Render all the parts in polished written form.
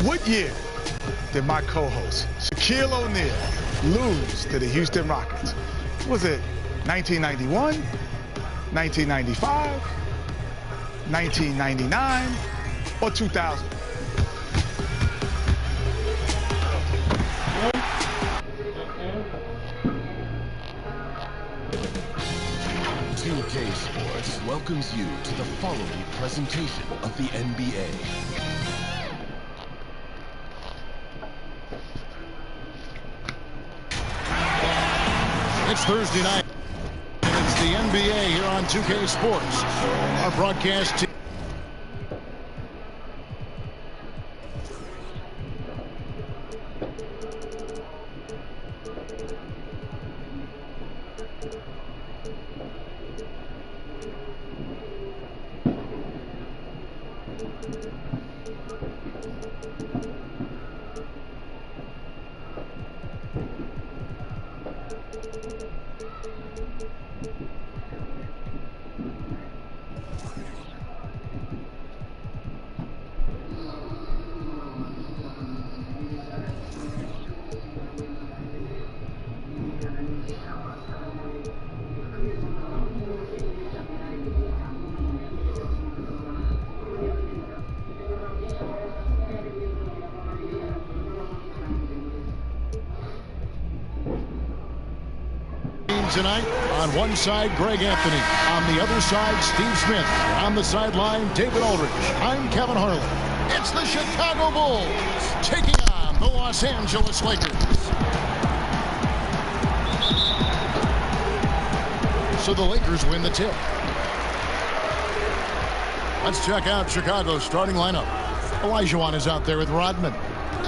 What year did my co-host, Shaquille O'Neal, lose to the Houston Rockets? Was it 1991, 1995, 1999, or 2000? LAL Sports welcomes you to the following presentation of the NBA. It's Thursday night, and it's the NBA here on 2K Sports. Our broadcast team. Tonight, on one side, Greg Anthony. On the other side, Steve Smith. On the sideline, David Aldridge. I'm Kevin Harlan. It's the Chicago Bulls taking on the Los Angeles Lakers. So the Lakers win the tip. Let's check out Chicago's starting lineup. Olajuwon is out there with Rodman.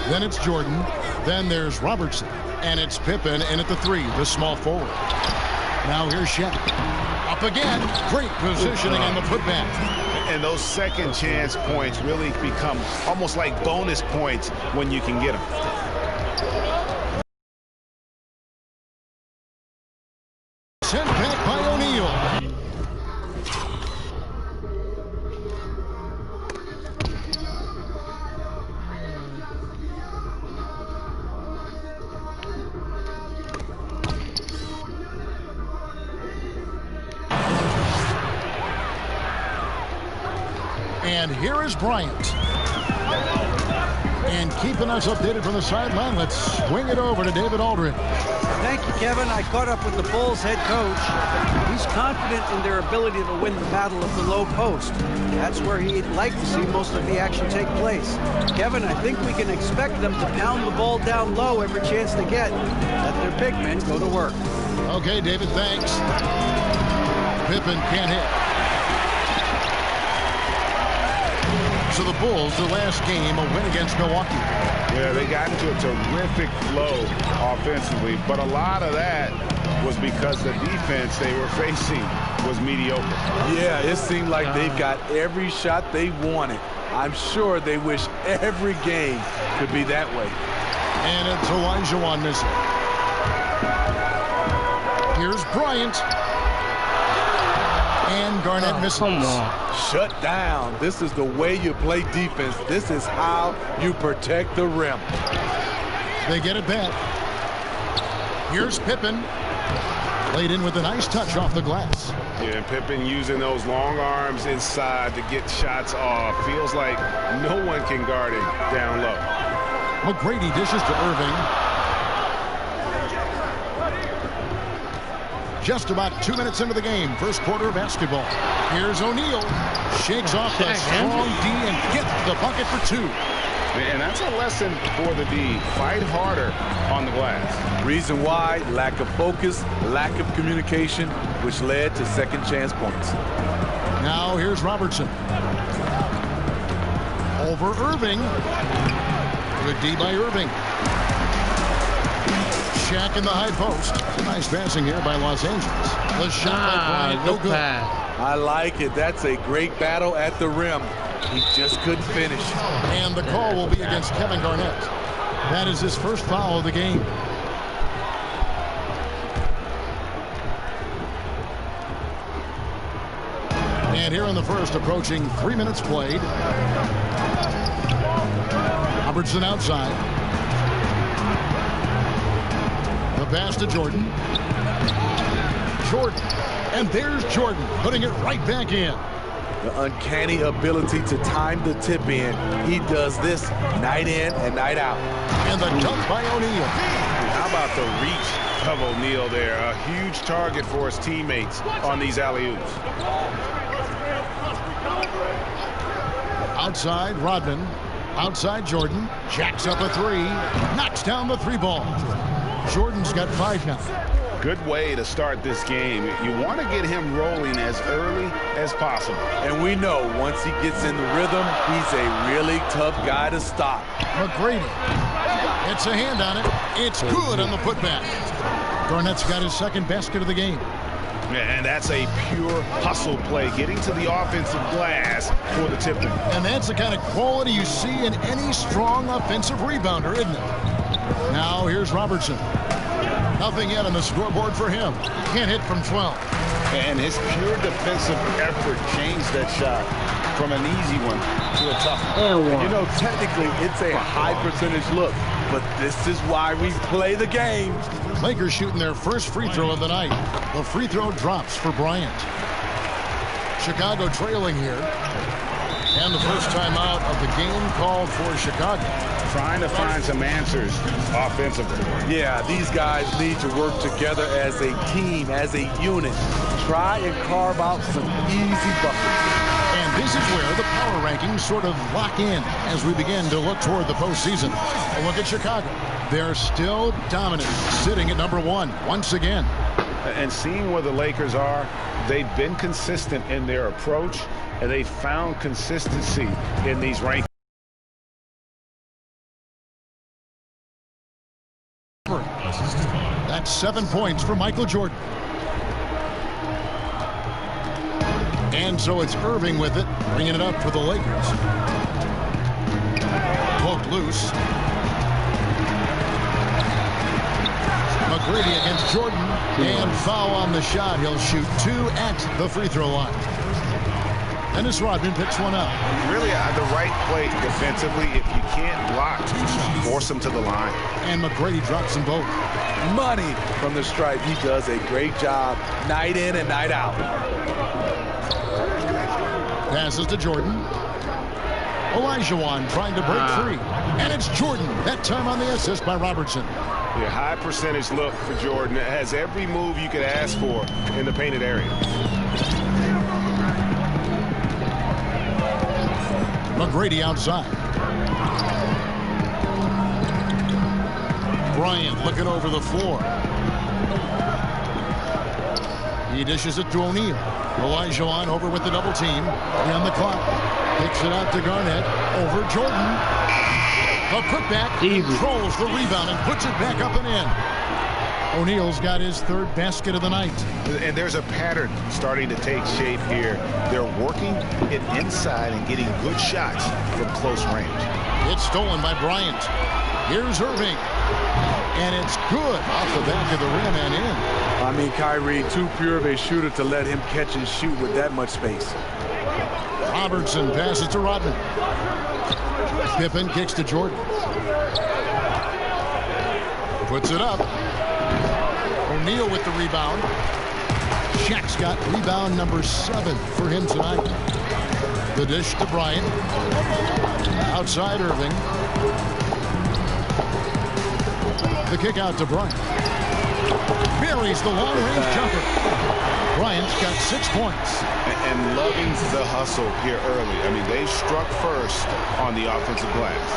Then it's Jordan. Then there's Robertson. And it's Pippen in at the 3, the small forward. Now here's Shaq. Up again. Great positioning on the putback. And those second chance points really become almost like bonus points when you can get them. Sent back by O'Neal. And here is Bryant. And keeping us updated from the sideline, let's swing it over to David Aldridge. Thank you, Kevin. I caught up with the Bulls head coach. He's confident in their ability to win the battle of the low post. That's where he'd like to see most of the action take place. Kevin, I think we can expect them to pound the ball down low every chance they get. Let their big men go to work. Okay, David, thanks. Pippen can't hit. So the Bulls, their last game, a win against Milwaukee. Yeah, they got into a terrific flow offensively, but a lot of that was because the defense they were facing was mediocre. Yeah, it seemed like they've got every shot they wanted. I'm sure they wish every game could be that way. And it's Olajuwon missing. Here's Bryant. And Garnett misses. Come on. Shut down. This is the way you play defense. This is how you protect the rim. They get it back. Here's Pippen. Played in with a nice touch off the glass. Yeah, and Pippen using those long arms inside to get shots off. Feels like no one can guard him down low. McGrady dishes to Irving. Just about 2 minutes into the game, first quarter of basketball. Here's O'Neal. Shakes off the strong D and gets the bucket for 2. And that's a lesson for the D. Fight harder on the glass. Reason why? Lack of focus, lack of communication, which led to second chance points. Now here's Robertson. Over Irving. Good D by Irving. Shaq in the high post. Nice passing here by Los Angeles. The shot by Bryant, no good. I like it. That's a great battle at the rim. He just couldn't finish. And the call will be against Kevin Garnett. That is his first foul of the game. And here in the first, approaching 3 minutes played. Robertson outside. The pass to Jordan. Jordan. And there's Jordan putting it right back in. The uncanny ability to time the tip in. He does this night in and night out. And the dunk by O'Neal. How about the reach of O'Neal there? A huge target for his teammates on these alley-oops. Outside, Rodman. Outside, Jordan. Jacks up a three. Knocks down the three ball. Jordan's got 5 now. Good way to start this game. You want to get him rolling as early as possible. And we know once he gets in the rhythm, he's a really tough guy to stop. McGrady. It's a hand on it. It's good on the putback. Garnett's got his second basket of the game. And that's a pure hustle play, getting to the offensive glass for the tip-in. And that's the kind of quality you see in any strong offensive rebounder, isn't it? Now here's Robertson. Nothing yet on the scoreboard for him. Can't hit from 12. And his pure defensive effort changed that shot from an easy one to a tough one. You know, technically, it's a high percentage look, but this is why we play the game. Lakers shooting their first free throw of the night. The free throw drops for Bryant. Chicago trailing here. And the first timeout of the game called for Chicago. Trying to find some answers offensively. Yeah, these guys need to work together as a team, as a unit. Try and carve out some easy buckets. And this is where the power rankings sort of lock in as we begin to look toward the postseason. A look at Chicago. They're still dominant, sitting at number 1 once again. And seeing where the Lakers are, they've been consistent in their approach, and they found consistency in these rankings. That's 7 points for Michael Jordan. And so it's Irving with it, bringing it up for the Lakers. Poked loose. McGrady against Jordan, and foul on the shot. He'll shoot 2 at the free throw line. Dennis Rodman picks one up. Really the right play defensively. If you can't block, force them to the line. And McGrady drops them both. Money from the stripe. He does a great job night in and night out. Passes to Jordan. Olajuwon trying to break free. And it's Jordan, that time on the assist by Robertson. Yeah, high percentage look for Jordan. It has every move you could ask for in the painted area. McGrady outside. Bryant looking over the floor. He dishes it to O'Neal. Olajuwon over with the double team. On the clock. Kicks it out to Garnett. Over Jordan. The putback. Controls the rebound and puts it back up and in. O'Neal's got his 3rd basket of the night. And there's a pattern starting to take shape here. They're working it inside and getting good shots from close range. It's stolen by Bryant. Here's Irving. And it's good off the back of the rim and in. I mean, Kyrie, too pure of a shooter to let him catch and shoot with that much space. Robertson passes to Rodman. Pippen kicks to Jordan. Puts it up. O'Neal with the rebound. Shaq's got rebound number 7 for him tonight. The dish to Bryant. Outside Irving. The kick out to Bryant. Buries the long-range jumper. Bryant's got 6 points. And loving the hustle here early. I mean, they struck first on the offensive glass.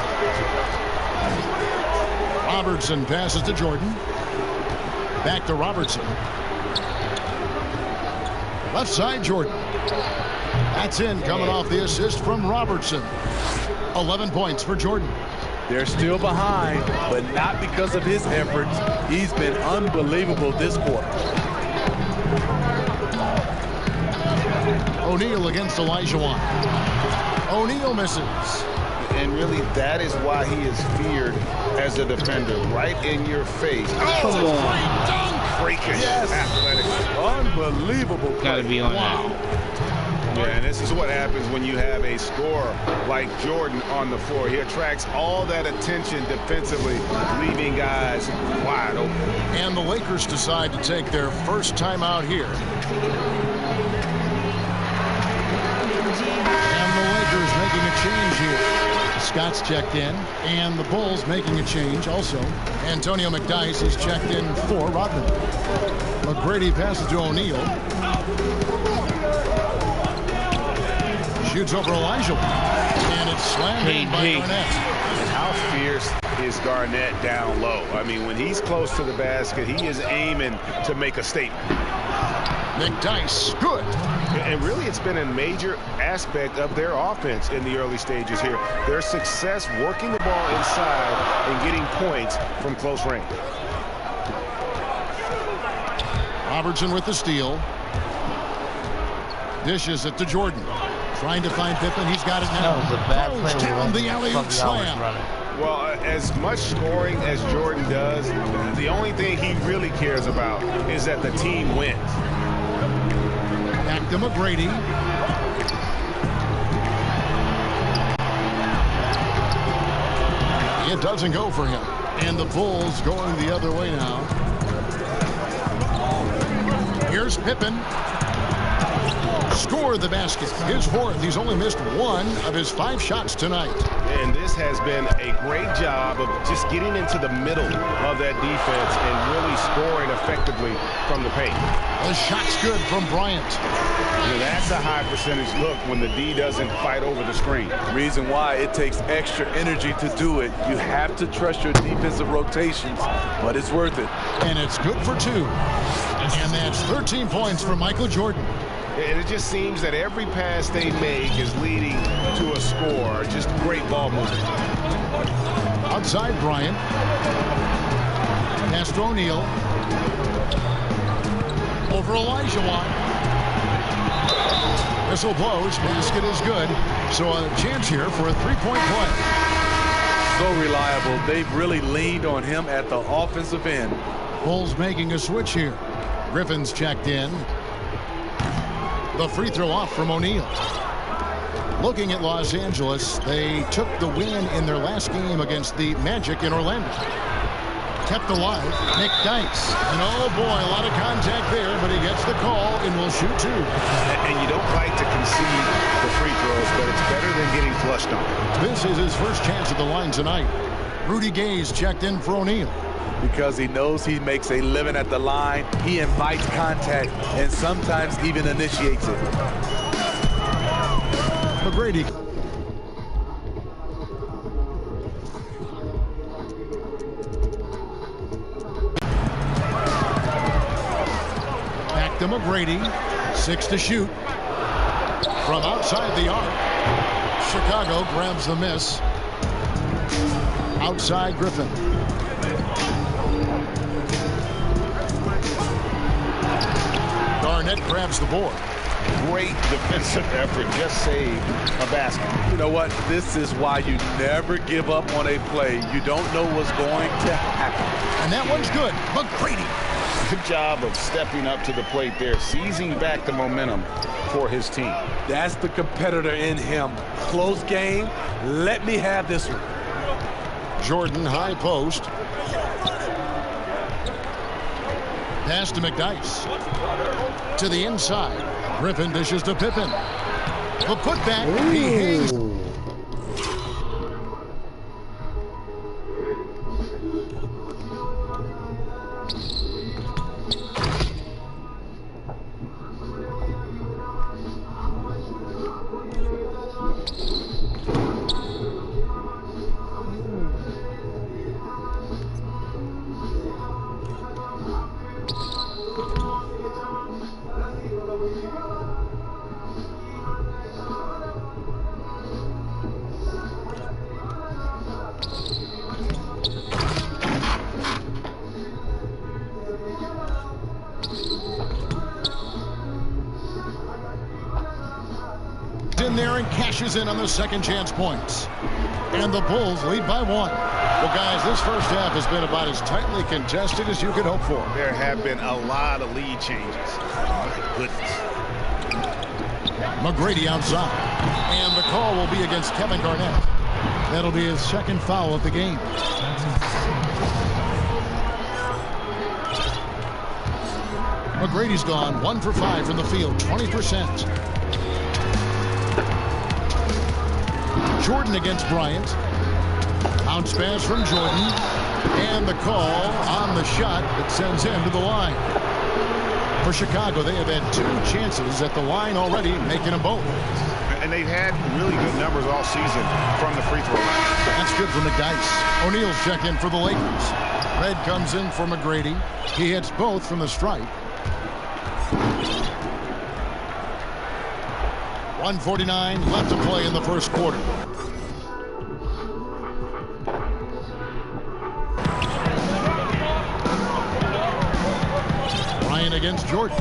Robertson passes to Jordan. Back to Robertson. Left side, Jordan. That's in, coming off the assist from Robertson. 11 points for Jordan. They're still behind, but not because of his efforts. He's been unbelievable this quarter. O'Neal against Olajuwon. O'Neal misses. And really, that is why he is feared as a defender. Right in your face. Come on. Freakish. Yes. Athletic. Unbelievable play. Gotta be on that. Yeah, and this is what happens when you have a scorer like Jordan on the floor. He attracts all that attention defensively, leaving guys wide open. And the Lakers decide to take their first timeout here. And the Lakers making a change here. Scott's checked in, and the Bulls making a change also. Antonio McDyess is checked in for Rodman. McGrady passes to O'Neal. Shoots over Elijah. And it's slammed in by Garnett. And how fierce is Garnett down low? I mean, when he's close to the basket, he is aiming to make a statement. McDyess, good. And really, it's been a major aspect of their offense in the early stages here. Their success working the ball inside and getting points from close range. Robertson with the steal. Dishes it to Jordan. Trying to find Pippen. He's got it now. That was a bad play. Down the alley-oop slam. Well, as much scoring as Jordan does, the only thing he really cares about is that the team wins. Back to McGrady. It doesn't go for him. And the Bulls going the other way now. Here's Pippen. Scored the basket. His fourth. He's only missed one of his 5 shots tonight. And this has been a great job of just getting into the middle of that defense and really scoring effectively from the paint. The shot's good from Bryant. That's a high percentage look when the D doesn't fight over the screen. Reason why it takes extra energy to do it. You have to trust your defensive rotations, but it's worth it. And it's good for 2. And that's 13 points for Michael Jordan. And it just seems that every pass they make is leading to a score. Just great ball movement. Outside Bryant. Pass to O'Neal. Over Elijah Watt. Whistle blows. Basket is good. So a chance here for a 3-point play. So reliable. They've really leaned on him at the offensive end. Bulls making a switch here. Griffin's checked in. The free throw off from O'Neal. Looking at Los Angeles, they took the win in their last game against the Magic in Orlando. Kept alive, McDyess. And oh boy, a lot of contact there, but he gets the call and will shoot 2. And you don't like to concede the free throws, but it's better than getting flushed on. This is his first chance at the line tonight. Rudy Gay's checked in for O'Neal. Because he knows he makes a living at the line, he invites contact and sometimes even initiates it. McGrady. Back to McGrady. 6 to shoot. From outside the arc. Chicago grabs the miss. Outside Griffin. Garnett grabs the board. Great defensive effort. Just saved a basket. You know what? This is why you never give up on a play. You don't know what's going to happen. And that one's good. McGrady. Good job of stepping up to the plate there, seizing back the momentum for his team. That's the competitor in him. Close game. Let me have this one. Jordan, high post. Pass to McDyess. To the inside. Griffin dishes to Pippen. The putback. He hangs. In there and cashes in on the second chance points. And the Bulls lead by 1. Well, guys, this first half has been about as tightly contested as you could hope for. There have been a lot of lead changes. My goodness. McGrady outside. And the call will be against Kevin Garnett. That'll be his second foul of the game. McGrady's gone 1 for 5 from the field, 20%. Jordan against Bryant. Bounce pass from Jordan. And the call on the shot that sends him to the line. For Chicago, they have had 2 chances at the line already, making them both. And they've had really good numbers all season from the free throw line. That's good for McDyess. O'Neal's checked in for the Lakers. Red comes in for McGrady. He hits both from the stripe. 1:49 left to play in the first quarter. Bryant against Jordan.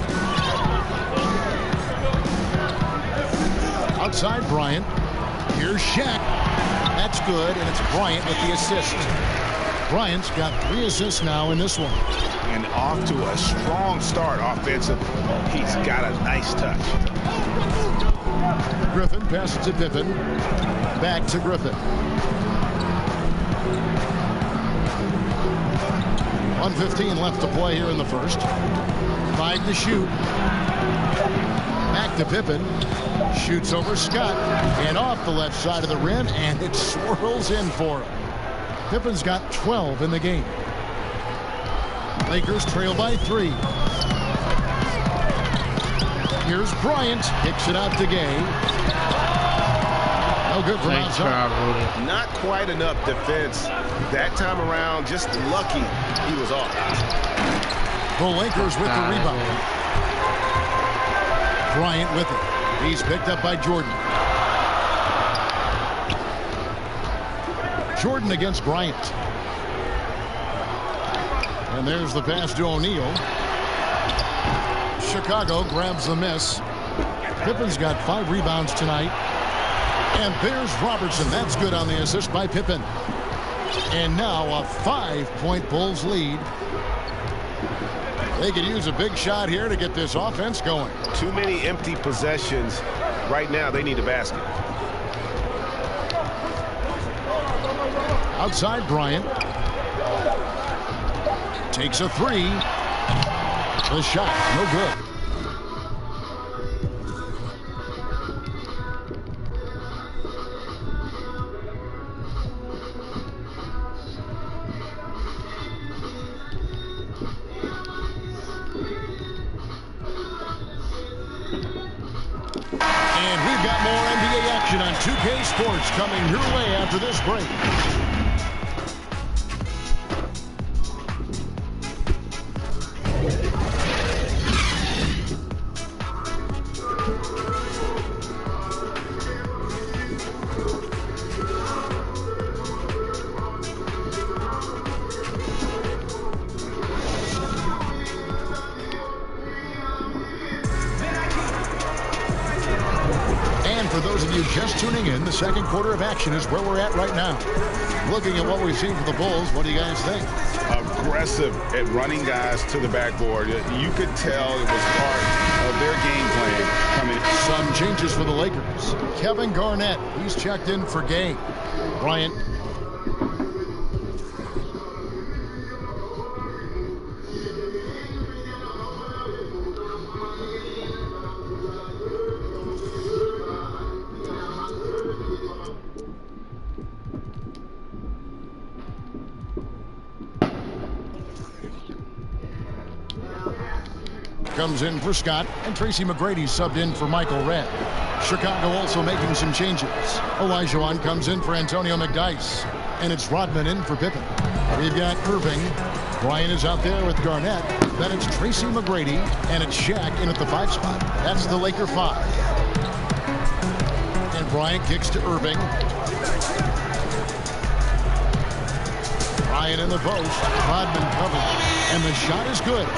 Outside Bryant. Here's Shaq. That's good, and it's Bryant with the assist. Bryant's got 3 assists now in this one. And off to a strong start offensive. He's got a nice touch. Griffin passes to Pippen. Back to Griffin. 1:15 left to play here in the first. 5 to shoot. Back to Pippen. Shoots over Scott. And off the left side of the rim. And it swirls in for him. Pippen's got 12 in the game. Lakers trail by 3. Here's Bryant. Kicks it out to Gay. No good from outside. Not quite enough defense that time around. Just lucky he was off. The Lakers with the rebound. Bryant with it. He's picked up by Jordan. Jordan against Bryant. And there's the pass to O'Neal. Chicago grabs the miss. Pippen's got 5 rebounds tonight. And there's Robertson. That's good on the assist by Pippen. And now a 5-point Bulls lead. They could use a big shot here to get this offense going. Too many empty possessions. Right now, they need a basket. Outside Bryant. Takes a 3. The shot, no good. And we've got more NBA action on 2K Sports coming your way after this break. Just tuning in, the second quarter of action is where we're at right now. Looking at what we've seen from the Bulls, what do you guys think? Aggressive at running guys to the backboard. You could tell it was part of their game plan coming. Some changes for the Lakers. Kevin Garnett, he's checked in for Gay. Bryant. Comes in for Scott, and Tracy McGrady subbed in for Michael Redd. Chicago also making some changes. Olajuwon comes in for Antonio McDyess, and it's Rodman in for Pippen. We've got Irving. Bryant is out there with Garnett. Then it's Tracy McGrady, and it's Shaq in at the 5 spot. That's the Laker 5. And Bryant kicks to Irving. Bryant in the post. Rodman covered, and the shot is good.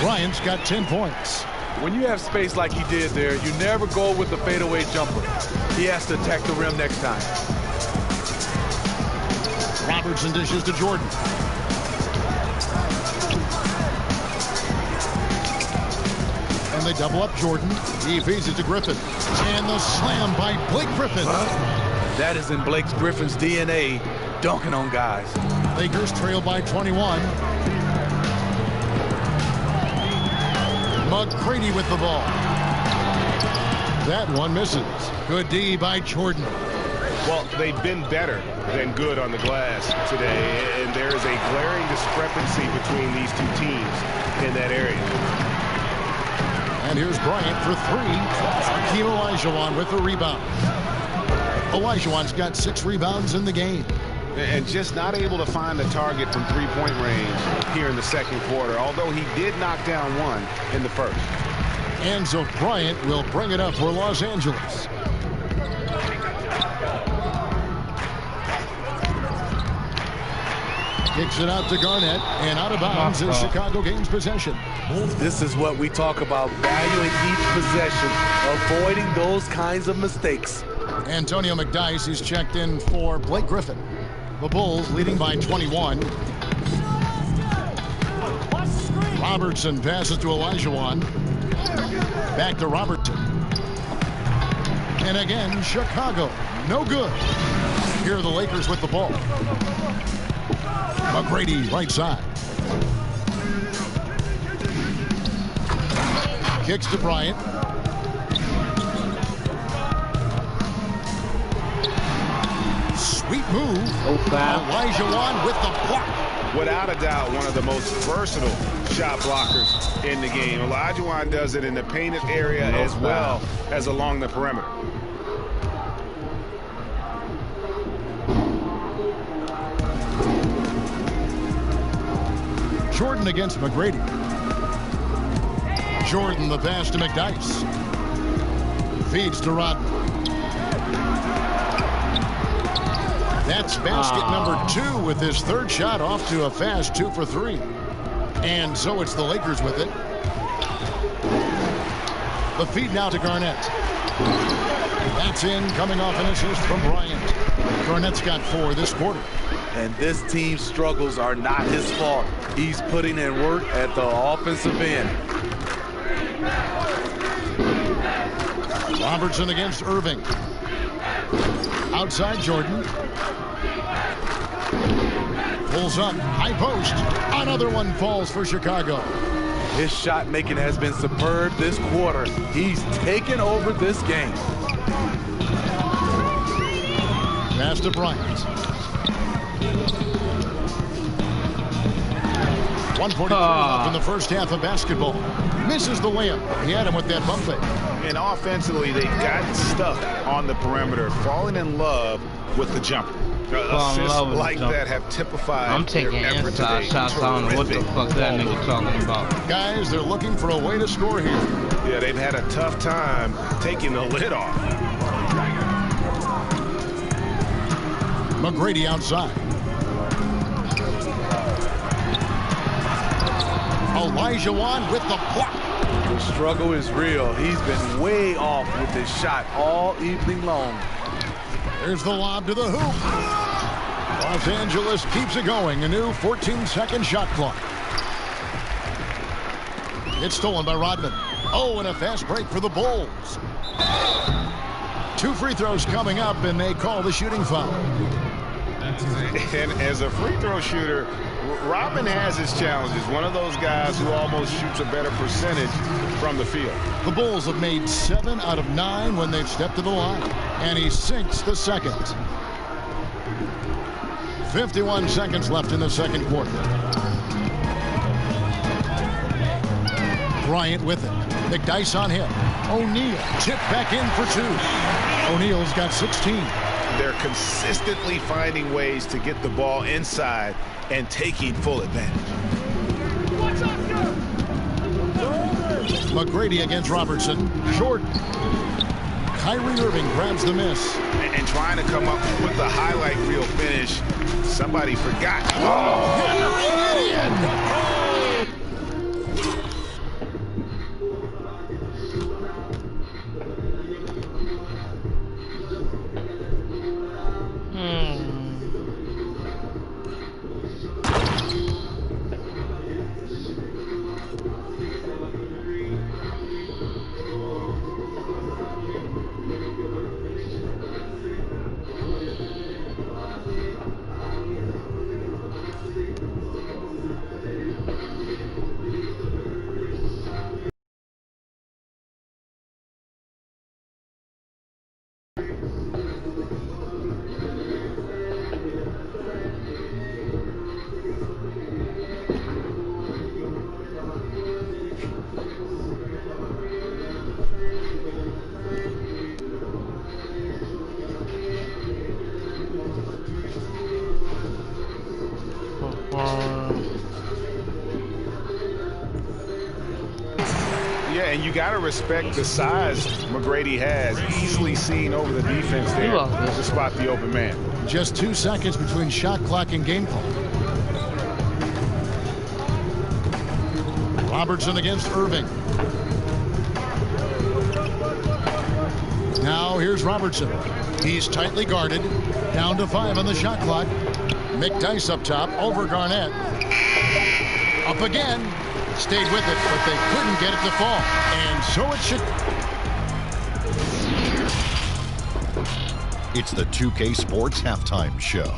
Bryant's got 10 points. When you have space like he did there, you never go with the fadeaway jumper. He has to attack the rim next time. Robertson dishes to Jordan. and they double up Jordan. He feeds it to Griffin. And the slam by Blake Griffin. That is in Blake Griffin's DNA, dunking on guys. Lakers trail by 21. McGrady with the ball. That one misses. Good D by Jordan. Well, they've been better than good on the glass today, and there is a glaring discrepancy between these two teams in that area. And here's Bryant for three. Hakeem Olajuwon with the rebound. Olajuwon's got 6 rebounds in the game. And just not able to find the target from three-point range here in the second quarter, although he did knock down one in the first. Enzo Bryant will bring it up for Los Angeles. Kicks it out to Garnett, and out of bounds as Chicago gains possession. This is what we talk about, valuing each possession, avoiding those kinds of mistakes. Antonio McDyess is checked in for Blake Griffin. The Bulls leading by 21. Robertson passes to Olajuwon. Back to Robertson. And again, Chicago. No good. Here are the Lakers with the ball. McGrady right side. Kicks to Bryant. Sweet move. Olajuwon with the block. Without a doubt, one of the most versatile shot blockers in the game. Olajuwon does it in the painted area as well as along the perimeter. Jordan against McGrady. Jordan the pass to McDyess. Feeds to Rodman. That's basket number 2 with his third shot off to a fast 2 for 3. And so it's the Lakers with it. The feed now to Garnett. That's in, coming off an assist from Bryant. Garnett's got 4 this quarter. And this team's struggles are not his fault. He's putting in work at the offensive end. Robertson against Irving. Outside Jordan. Pulls up, high post. Another one falls for Chicago. His shot making has been superb this quarter. He's taken over this game. Pass to Bryant. 1:43 left in the first half of basketball. Misses the layup. He had him with that bump fake. And offensively, they've gotten stuck on the perimeter, falling in love with the jumper. Assists like that have typified. I'm taking inside shots. I don't know what the fuck that nigga talking about. Guys, they're looking for a way to score here. Yeah, they've had a tough time taking the lid off. McGrady outside. Olajuwon with the block. The struggle is real. He's been way off with his shot all evening long. There's the lob to the hoop. Los Angeles keeps it going. A new 14-second shot clock. It's stolen by Rodman. Oh, and a fast break for the Bulls. 2 free throws coming up, and they call the shooting foul. And as a free throw shooter, Rodman has his challenges. One of those guys who almost shoots a better percentage from the field. The Bulls have made 7 out of 9 when they've stepped to the line. And he sinks the second. 51 seconds left in the second quarter. Bryant with it. McDyess on him. O'Neal chipped back in for 2. O'Neal's got 16. They're consistently finding ways to get the ball inside and taking full advantage. McGrady against Robertson. Jordan. Kyrie Irving grabs the miss. And trying to come up with the highlight reel finish. Somebody forgot. Oh, idiot! and you got to respect the size McGrady has. Easily seen over the defense there to spot the open man. Just 2 seconds between shot clock and game clock. Robertson against Irving. Now here's Robertson. He's tightly guarded. Down to 5 on the shot clock. McDyess up top over Garnett. Up again. Stayed with it, but they couldn't get it to fall. And so it should. It's the 2K Sports Halftime Show.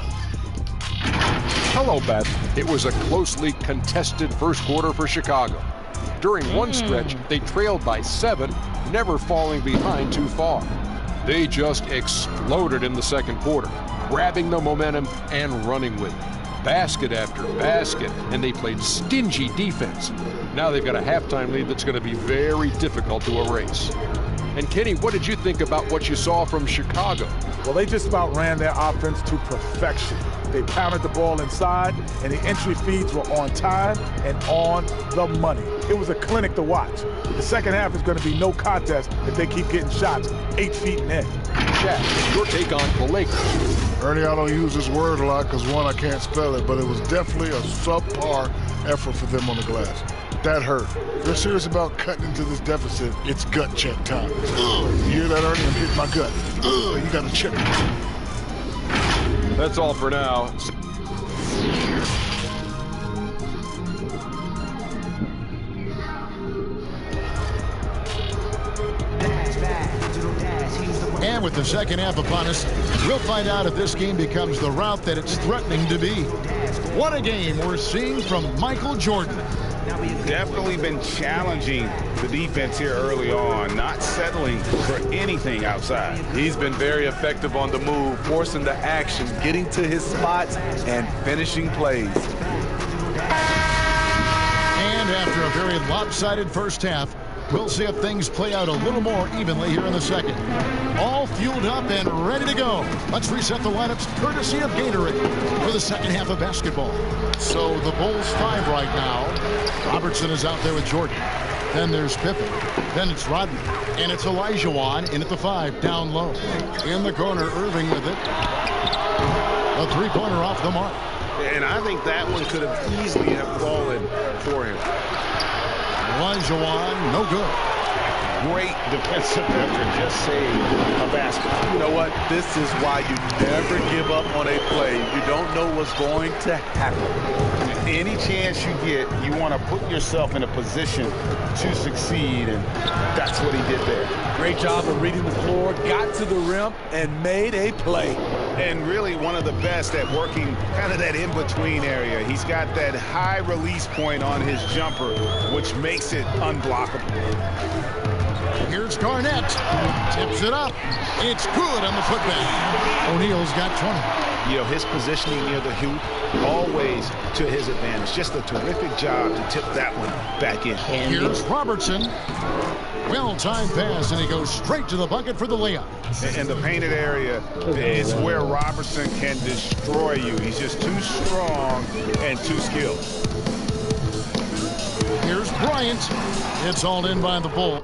Hello, Beth. It was a closely contested first quarter for Chicago. During one stretch, they trailed by 7, never falling behind too far. They just exploded in the second quarter, grabbing the momentum and running with it. Basket after basket, and they played stingy defense. Now they've got a halftime lead that's going to be very difficult to erase. And Kenny, what did you think about what you saw from Chicago? Well, they just about ran their offense to perfection. They pounded the ball inside, and the entry feeds were on time and on the money. It was a clinic to watch. The second half is going to be no contest if they keep getting shots 8 feet in. Shaq, your take on the Lakers. Ernie, I don't use this word a lot because, one, I can't spell it, but it was definitely a subpar effort for them on the glass. That hurt. If they're serious about cutting into this deficit, it's gut check time. You hear that, Ernie? I'm hitting my gut. You got to check it. That's all for now. And with the second half upon us, we'll find out if this game becomes the route that it's threatening to be. What a game we're seeing from Michael Jordan. Definitely been challenging the defense here early on, not settling for anything outside. He's been very effective on the move, forcing the action, getting to his spots, and finishing plays. And after a very lopsided first half, we'll see if things play out a little more evenly here in the second. All fueled up and ready to go. Let's reset the lineups courtesy of Gatorade for the second half of basketball. So the Bulls 5 right now. Robertson is out there with Jordan. Then there's Pippen. Then it's Rodman. And it's Olajuwon in at the 5, down low. In the corner, Irving with it. A three-pointer off the mark. And I think that one could have easily have fallen for him. Olajuwon, no good. Great defensive effort, just saved a basket. You know what? This is why you never give up on a play. You don't know what's going to happen. Any chance you get, you want to put yourself in a position to succeed, and that's what he did there. Great job of reading the floor, got to the rim, and made a play. And really one of the best at working kind of that in-between area. He's got that high release point on his jumper, which makes it unblockable. Here's Garnett. Tips it up. It's good on the putback. O'Neal's got 20. You know, his positioning near the hoop, always to his advantage. Just a terrific job to tip that one back in. Here's Robertson. Well-timed pass, and he goes straight to the bucket for the layup. And the painted area is where Robertson can destroy you. He's just too strong and too skilled. Here's Bryant. It's hauled in by the Bull.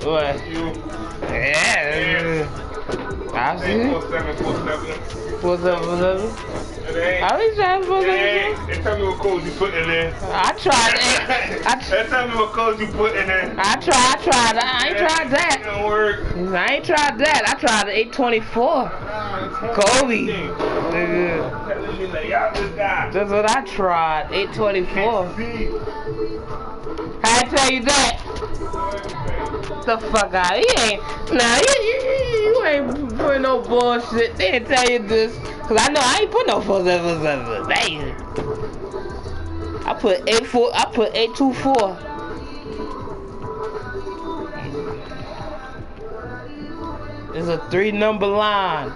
What? Yeah. I see. What's up? I was trying to tell me what codes you put in there. I tried. Tell me what codes you put in there. I tried. I ain't tried that. It don't work. I ain't tried that. I tried the 824. Kobe. That's what I tried. 824. I tell you that. The fuck out. He ain't. Nah, you ain't putting no bullshit. They didn't tell you this. Cause I know I ain't put no 477. Dang. I put 8-4. I put 824. It's a 3-number line.